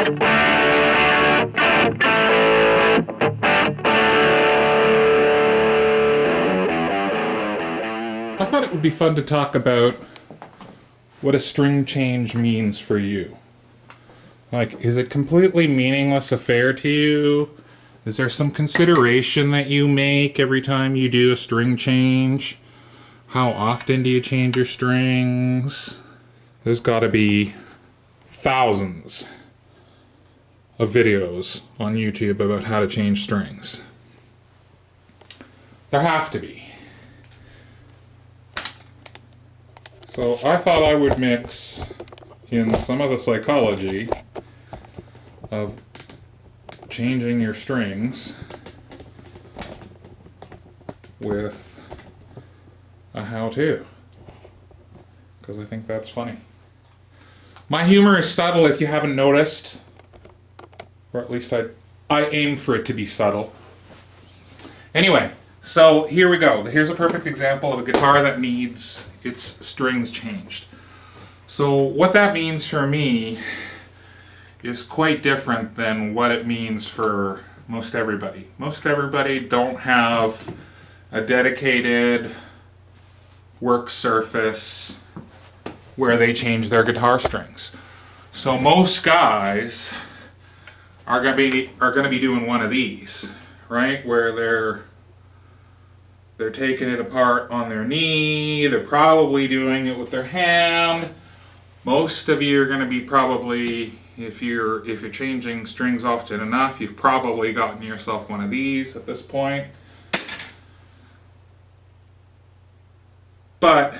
I thought it would be fun to talk about what a string change means for you. Like, is it completely meaningless affair to you? Is there some consideration that you make every time you do a string change? How often do you change your strings? There's gotta be thousands of videos on YouTube about how to change strings. There have to be. So I thought I would mix in some of the psychology of changing your strings with a how-to, because I think that's funny. My humor is subtle if you haven't noticed, or at least I aim for it to be subtle. Anyway, so here we go. Here's a perfect example of a guitar that needs its strings changed. So what that means for me is quite different than what it means for most everybody. Most everybody don't have a dedicated work surface where they change their guitar strings. So most guys are gonna be doing one of these, right? Where they're taking it apart on their knee, they're probably doing it with their hand. Most of you are going to be probably, if you're changing strings often enough, you've probably gotten yourself one of these at this point. But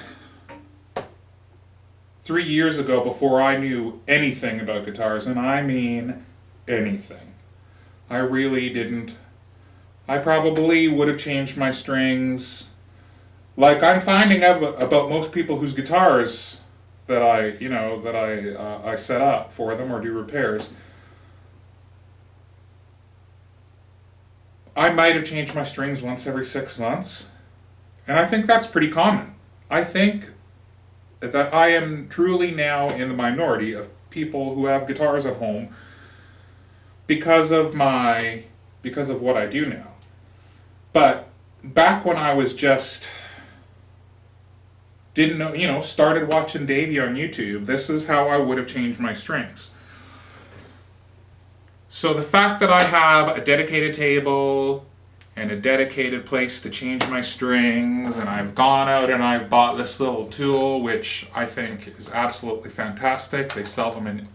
3 years ago, before I knew anything about guitars, and I mean anything, I really didn't. I probably would have changed my strings, like I'm finding out about most people whose guitars that I set up for them or do repairs. I might have changed my strings once every 6 months, and I think that's pretty common. I think that I am truly now in the minority of people who have guitars at home because of what I do now. But back when I was just didn't know, started watching Davey on YouTube, this is how I would have changed my strings. So the fact that I have a dedicated table and a dedicated place to change my strings, and I've gone out and I've bought this little tool, which I think is absolutely fantastic. They sell them in...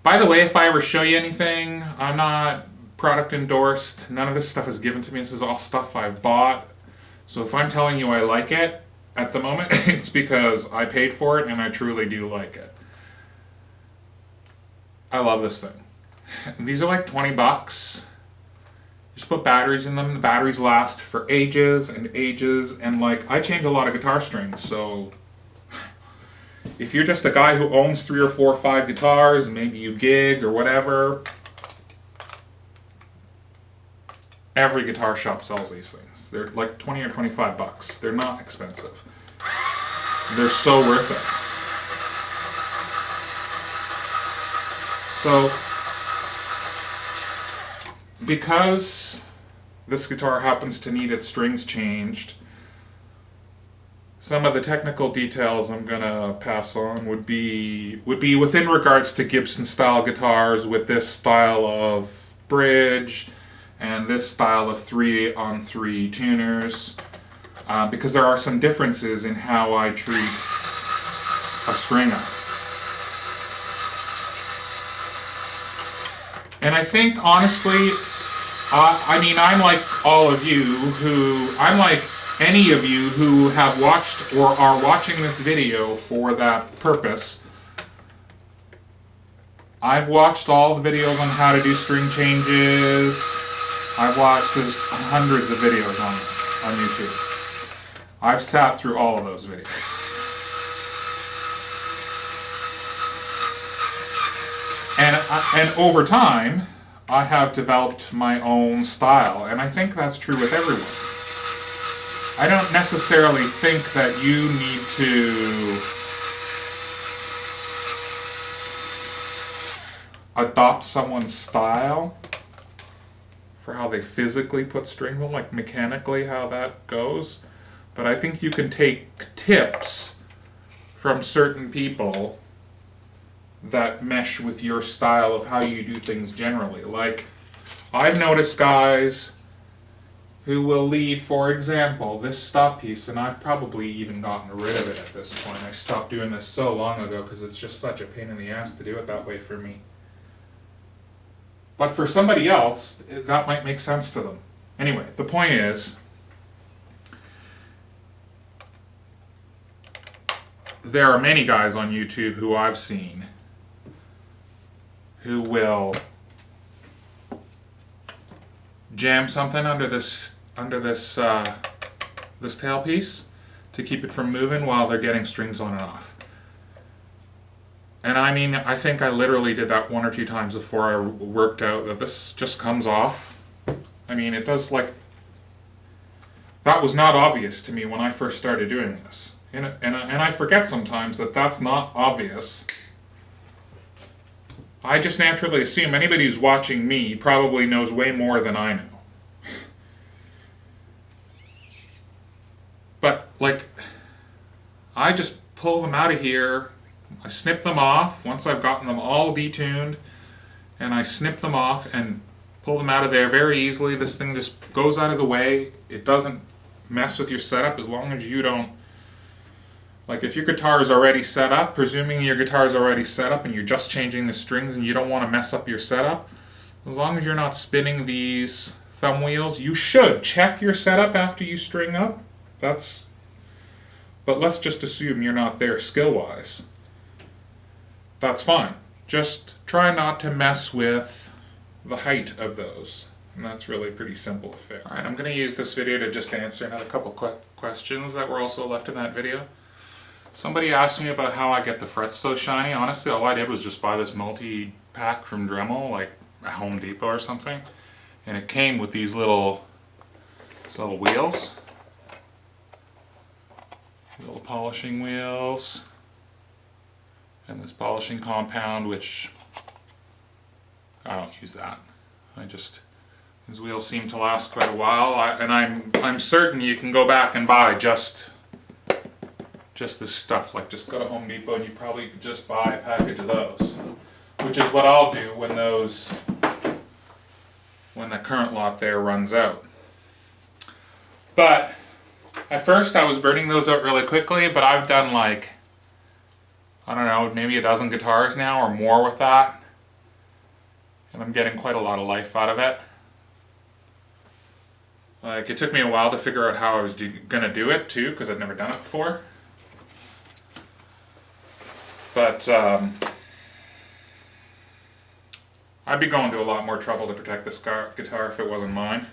By the way, if I ever show you anything, I'm not product endorsed. None of this stuff is given to me. This is all stuff I've bought. So if I'm telling you I like it at the moment, it's because I paid for it and I truly do like it. I love this thing. These are like 20 bucks. Just put batteries in them. The batteries last for ages and ages, and like, I change a lot of guitar strings, so if you're just a guy who owns 3 or 4 or 5 guitars and maybe you gig or whatever, every guitar shop sells these things. They're like 20 or 25 bucks. They're not expensive. They're so worth it. So, because this guitar happens to need its strings changed, some of the technical details I'm gonna pass on would be within regards to Gibson style guitars with this style of bridge and this style of 3-on-3 tuners, because there are some differences in how I treat a string up. And I think, honestly, I'm like all of you I'm like any of you who have watched or are watching this video for that purpose. I've watched all the videos on how to do string changes. I've watched hundreds of videos on YouTube. I've sat through all of those videos. And over time, I have developed my own style, and I think that's true with everyone. I don't necessarily think that you need to adopt someone's style for how they physically put strings on, like mechanically how that goes. But I think you can take tips from certain people that mesh with your style of how you do things generally. Like, I've noticed guys who will leave, for example, this stop piece, and I've probably even gotten rid of it at this point. I stopped doing this so long ago because it's just such a pain in the ass to do it that way for me. But for somebody else, that might make sense to them. Anyway, the point is, there are many guys on YouTube who I've seen who will jam something under this this tailpiece to keep it from moving while they're getting strings on and off. And I mean, I think I literally did that 1 or 2 times before I worked out that this just comes off. I mean, it does, like, that was not obvious to me when I first started doing this. And I forget sometimes that that's not obvious. I just naturally assume anybody who's watching me probably knows way more than I know. But, like, I just pull them out of here. I snip them off once I've gotten them all detuned, and I snip them off and pull them out of there very easily. This thing just goes out of the way. It doesn't mess with your setup as long as you don't. Like, if your guitar is already set up, presuming your guitar is already set up and you're just changing the strings and you don't want to mess up your setup, as long as you're not spinning these thumb wheels, you should check your setup after you string up. But let's just assume you're not there skill-wise. That's fine. Just try not to mess with the height of those. And that's really pretty simple to fix. Alright, I'm going to use this video to just answer another couple questions that were also left in that video. Somebody asked me about how I get the frets so shiny. Honestly, all I did was just buy this multi-pack from Dremel, like at Home Depot or something. And it came with these little wheels. Little polishing wheels. And this polishing compound, which I don't use that. These wheels seem to last quite a while, and I'm certain you can go back and buy just this stuff. Like, just go to Home Depot and you probably could just buy a package of those, which is what I'll do when the current lot there runs out. But at first I was burning those out really quickly, but I've done, like, I don't know, maybe a dozen guitars now or more with that. And I'm getting quite a lot of life out of it. Like, it took me a while to figure out how I was gonna do it too, because I'd never done it before. But I'd be going to a lot more trouble to protect this guitar if it wasn't mine.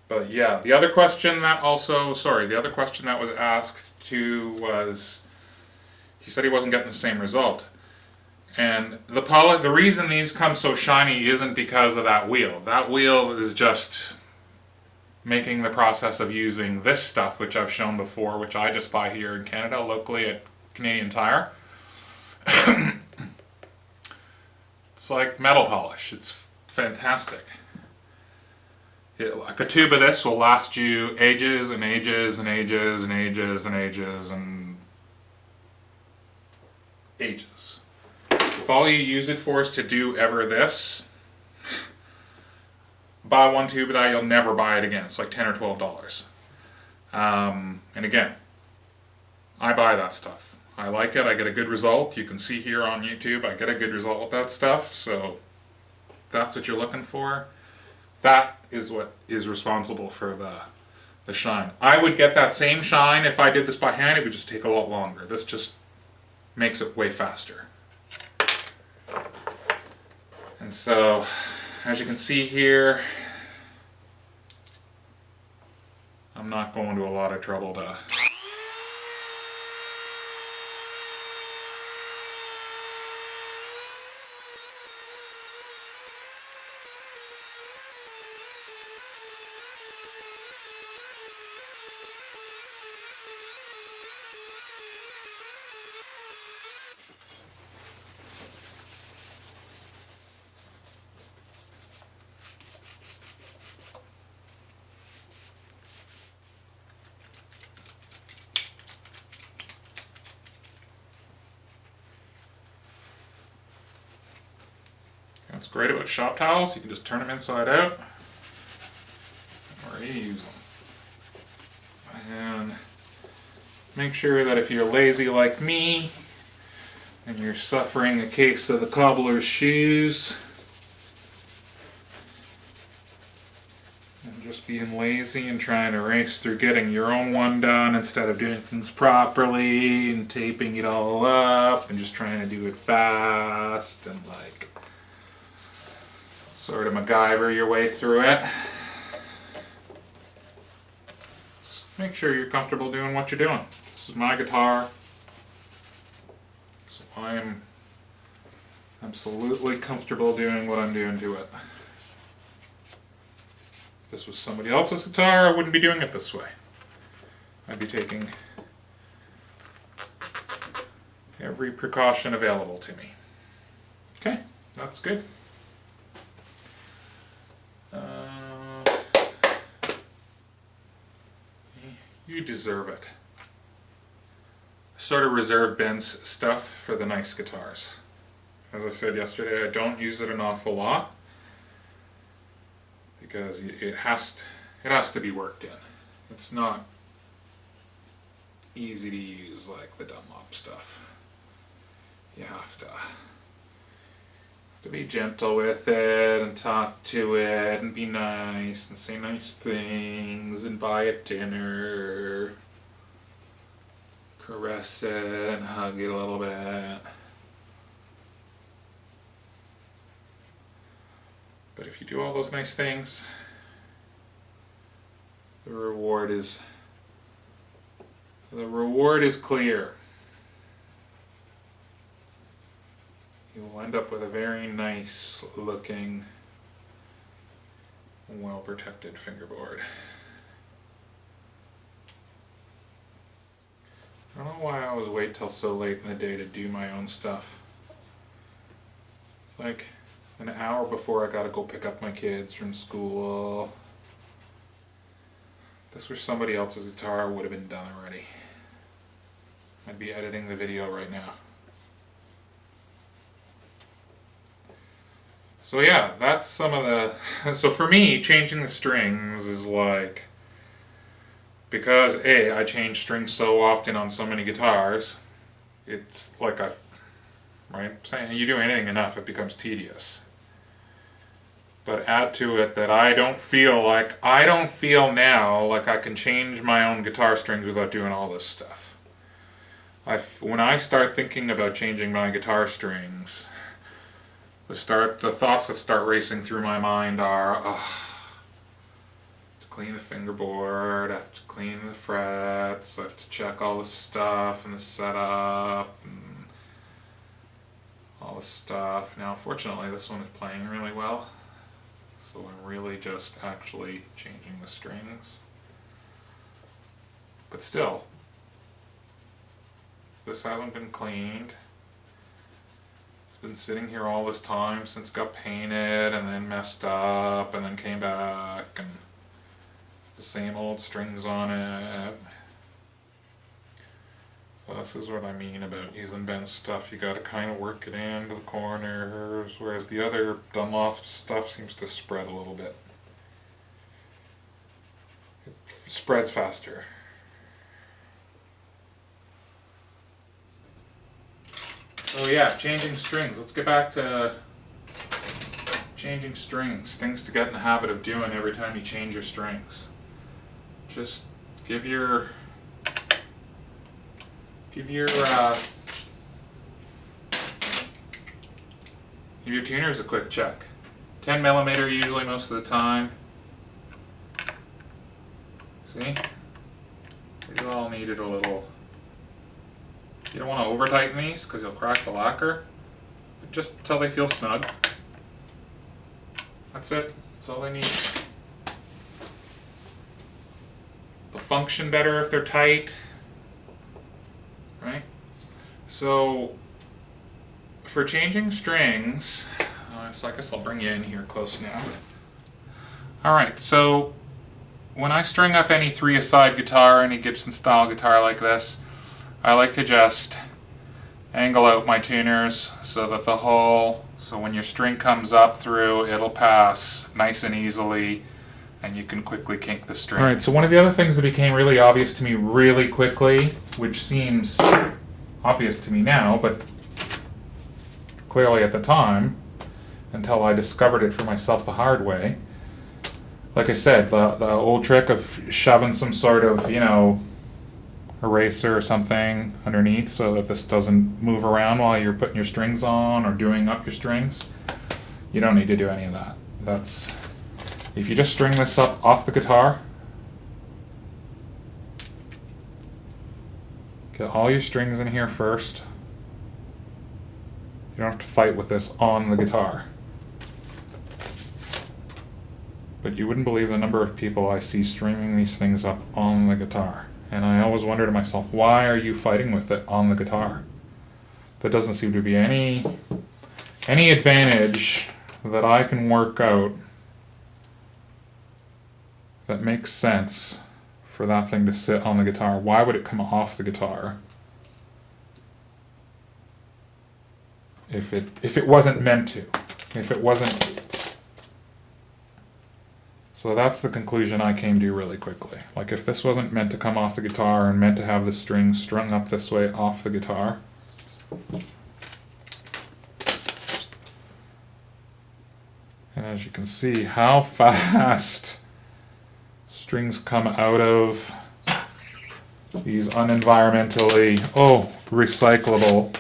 But yeah, the other question that was asked too was, he said he wasn't getting the same result. And the reason these come so shiny isn't because of that wheel. That wheel is just making the process of using this stuff, which I've shown before, which I just buy here in Canada, locally at Canadian Tire. It's like metal polish. It's fantastic. Like a tube of this will last you ages and ages and ages and ages and ages and ages. If all you use it for is to do ever this, buy one tube of that, you'll never buy it again. It's like $10 or $12. And again, I buy that stuff. I like it, I get a good result. You can see here on YouTube, I get a good result with that stuff, so that's what you're looking for. That is what is responsible for the shine. I would get that same shine if I did this by hand. It would just take a lot longer. This just makes it way faster. And so, as you can see here, I'm not going to a lot of trouble to What's great about shop towels, you can just turn them inside out and reuse them. And make sure that if you're lazy like me and you're suffering a case of the cobbler's shoes and just being lazy and trying to race through getting your own one done instead of doing things properly and taping it all up and just trying to do it fast and like sort of MacGyver your way through it. Just make sure you're comfortable doing what you're doing. This is my guitar, so I'm absolutely comfortable doing what I'm doing to it. If this was somebody else's guitar, I wouldn't be doing it this way. I'd be taking every precaution available to me. Okay, that's good. You deserve it. I sort of reserve Ben's stuff for the nice guitars. As I said yesterday, I don't use it an awful lot because it has to be worked in. It's not easy to use like the Dunlop stuff. You have to be gentle with it and talk to it and be nice and say nice things and buy it dinner, caress it and hug it a little bit. But if you do all those nice things, the reward is clear. You'll end up with a very nice looking, well protected fingerboard. I don't know why I always wait till so late in the day to do my own stuff. Like an hour before I gotta go pick up my kids from school. If this were somebody else's guitar, it would have been done already. I'd be editing the video right now. So yeah, that's some of the... So for me, changing the strings is like... Because A, I change strings so often on so many guitars, it's like I've... Right? Saying you do anything enough, it becomes tedious. But add to it that I don't feel now like I can change my own guitar strings without doing all this stuff. When I start thinking about changing my guitar strings... The thoughts that start racing through my mind are, to clean the fingerboard, I have to clean the frets, I have to check all the stuff and the setup and all the stuff. Now, fortunately, this one is playing really well, so I'm really just actually changing the strings. But still, this hasn't been cleaned. Been sitting here all this time since it got painted and then messed up and then came back and the same old strings on it. So this is what I mean about using Ben's stuff. You gotta kind of work it into the corners, whereas the other Dunlop stuff seems to spread a little bit. It spreads faster. Oh yeah, changing strings. Let's get back to changing strings. Things to get in the habit of doing every time you change your strings. Just give your tuners a quick check. 10mm usually most of the time. See? These all needed a little... You don't want to over tighten these because you'll crack the lacquer, but just until they feel snug. That's it. That's all they need. They'll function better if they're tight, right? So for changing strings, so I guess I'll bring you in here close now. Alright, so when I string up any 3-a-side guitar, any Gibson style guitar like this, I like to just angle out my tuners so that the whole So when your string comes up through, it'll pass nice and easily, and you can quickly kink the string. Alright, so one of the other things that became really obvious to me really quickly, which seems obvious to me now, but clearly at the time, until I discovered it for myself the hard way. Like I said, the old trick of shoving some sort of, you know, eraser or something underneath so that this doesn't move around while you're putting your strings on or doing up your strings. You don't need to do any of that. That's, if you just string this up off the guitar, get all your strings in here first. You don't have to fight with this on the guitar. But you wouldn't believe the number of people I see stringing these things up on the guitar. And I always wonder to myself, why are you fighting with it on the guitar? There doesn't seem to be any advantage that I can work out that makes sense for that thing to sit on the guitar. Why would it come off the guitar if it wasn't meant to? If it wasn't. So that's the conclusion I came to really quickly. Like, if this wasn't meant to come off the guitar and meant to have the strings strung up this way off the guitar, and as you can see how fast strings come out of these unenvironmentally, recyclable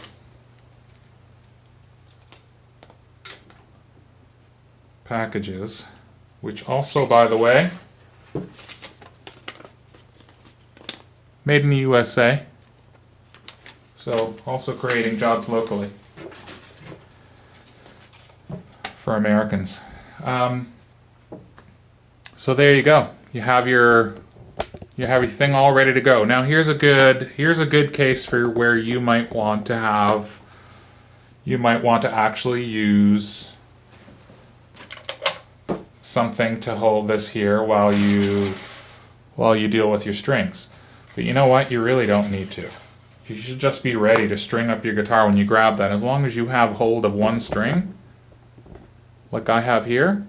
packages. Which also, by the way, made in the USA. So also creating jobs locally for Americans. So there you go. You have your thing all ready to go. Now here's a good case for where you might want to actually use something to hold this here while you deal with your strings. But you know what? You really don't need to. You should just be ready to string up your guitar when you grab that. As long as you have hold of one string, like I have here,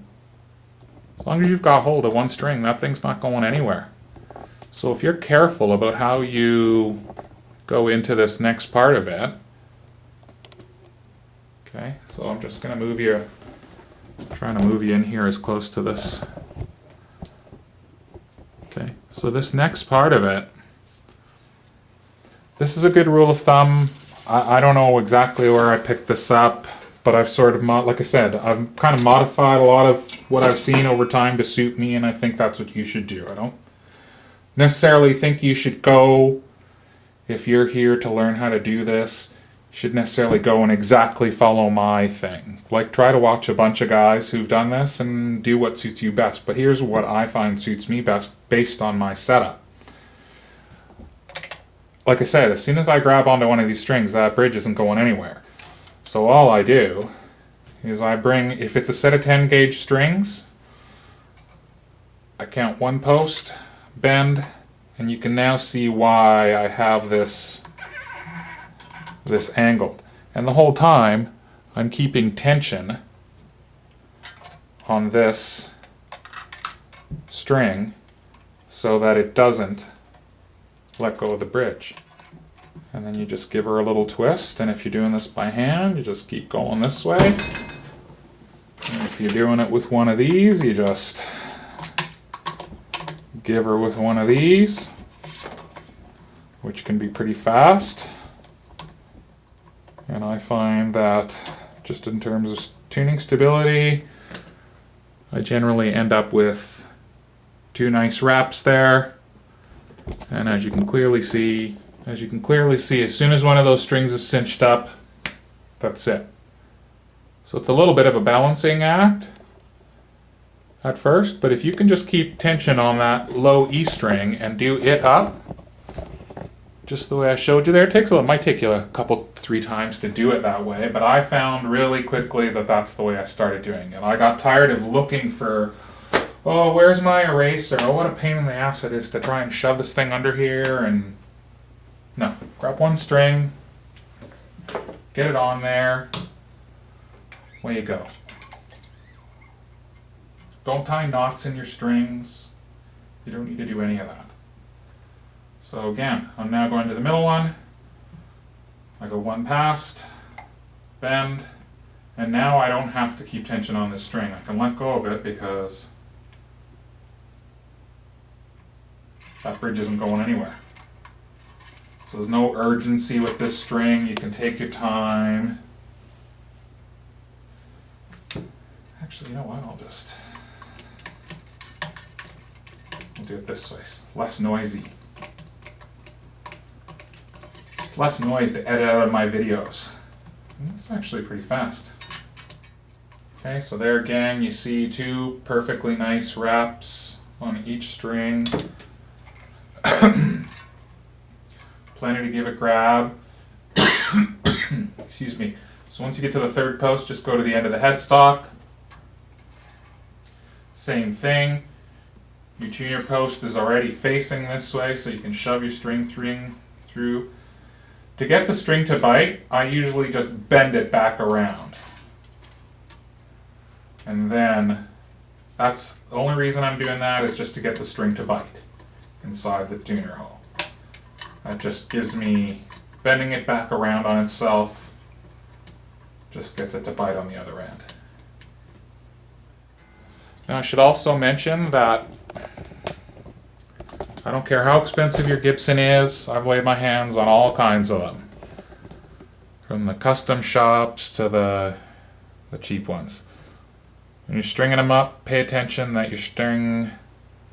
as long as you've got hold of one string, that thing's not going anywhere. So if you're careful about how you go into this next part of it, okay, so I'm just going to trying to move you in here as close to this. Okay, so this next part of it, this is a good rule of thumb. I don't know exactly where I picked this up, but I've sort of, like I said, I've kind of modified a lot of what I've seen over time to suit me, and I think that's what you should do. I don't necessarily think you should go, if you're here to learn how to do this, should necessarily go and exactly follow my thing. Like, try to watch a bunch of guys who've done this and do what suits you best. But here's what I find suits me best based on my setup. Like I said, as soon as I grab onto one of these strings, that bridge isn't going anywhere. So all I do is I bring, if it's a set of 10 gauge strings, I count one post, bend, and you can now see why I have this angled. And the whole time I'm keeping tension on this string so that it doesn't let go of the bridge. And then you just give her a little twist, and if you're doing this by hand, you just keep going this way. And if you're doing it with one of these, you just give her with one of these, which can be pretty fast. And I find that just in terms of tuning stability, I generally end up with 2 nice wraps there. And as you can clearly see, as soon as one of those strings is cinched up, that's it. So it's a little bit of a balancing act at first, but if you can just keep tension on that low E string and do it up, just the way I showed you there, it might take you a couple, 3 times to do it that way, but I found really quickly that that's the way I started doing it. I got tired of looking for, oh, where's my eraser? Oh, what a pain in the ass it is to try and shove this thing under here. And no, grab one string, get it on there, away you go. Don't tie knots in your strings. You don't need to do any of that. So again, I'm now going to the middle one. I go one past, bend, and now I don't have to keep tension on this string. I can let go of it because that bridge isn't going anywhere. So there's no urgency with this string. You can take your time. Actually, you know what? I'll do it this way. Less noisy. Less noise to edit out of my videos. And it's actually pretty fast. Okay, so there again, you see 2 perfectly nice wraps on each string. Plenty to give it grab. Excuse me. So once you get to the 3rd post, just go to the end of the headstock. Same thing. Your tuner post is already facing this way, so you can shove your string through. To get the string to bite, I usually just bend it back around. And then, that's the only reason I'm doing that is just to get the string to bite inside the tuner hole. That just gives me, bending it back around on itself, just gets it to bite on the other end. Now I should also mention that I don't care how expensive your Gibson is, I've laid my hands on all kinds of them. From the custom shops to the cheap ones. When you're stringing them up, pay attention that your string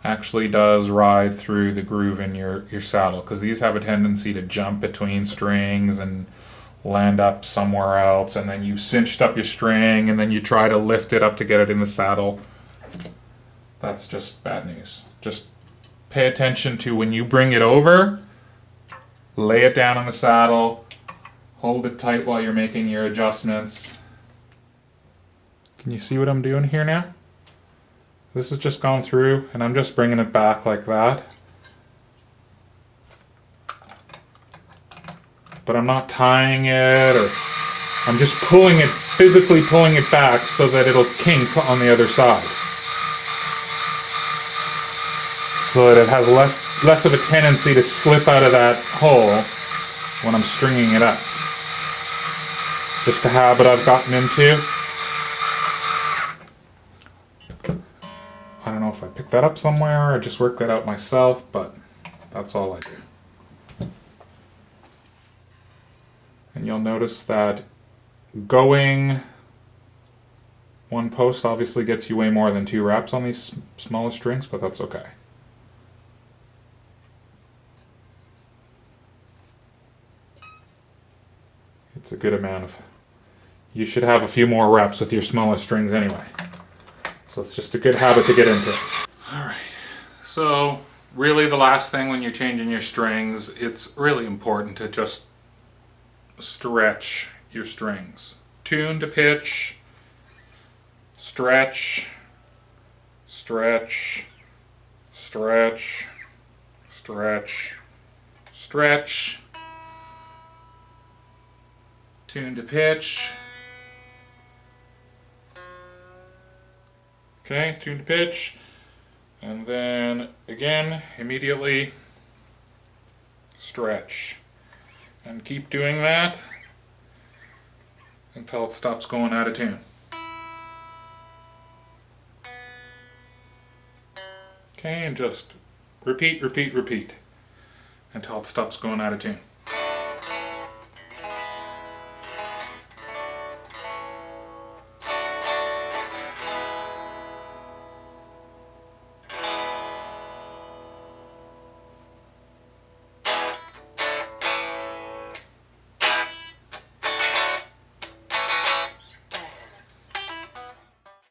actually does ride through the groove in your saddle, because these have a tendency to jump between strings and land up somewhere else, and then you cinched up your string and then you try to lift it up to get it in the saddle. That's just bad news. Just pay attention to when you bring it over, lay it down on the saddle, hold it tight while you're making your adjustments. Can you see what I'm doing here now? This has just gone through and I'm just bringing it back like that. But I'm not tying it, or I'm just pulling it, physically pulling it back so that it'll kink on the other side. So that it has less of a tendency to slip out of that hole when I'm stringing it up. Just a habit I've gotten into. I don't know if I picked that up somewhere or just worked that out myself, but that's all I do. And you'll notice that going one post obviously gets you way more than 2 wraps on these smaller strings, but that's okay. It's a good amount of... You should have a few more wraps with your smaller strings anyway. So it's just a good habit to get into. Alright, so really the last thing when you're changing your strings, it's really important to just stretch your strings. Tune to pitch, stretch, stretch, stretch, stretch, stretch, tune to pitch. Okay, tune to pitch, and then again, immediately stretch. And keep doing that until it stops going out of tune. Okay, and just repeat, repeat, repeat until it stops going out of tune.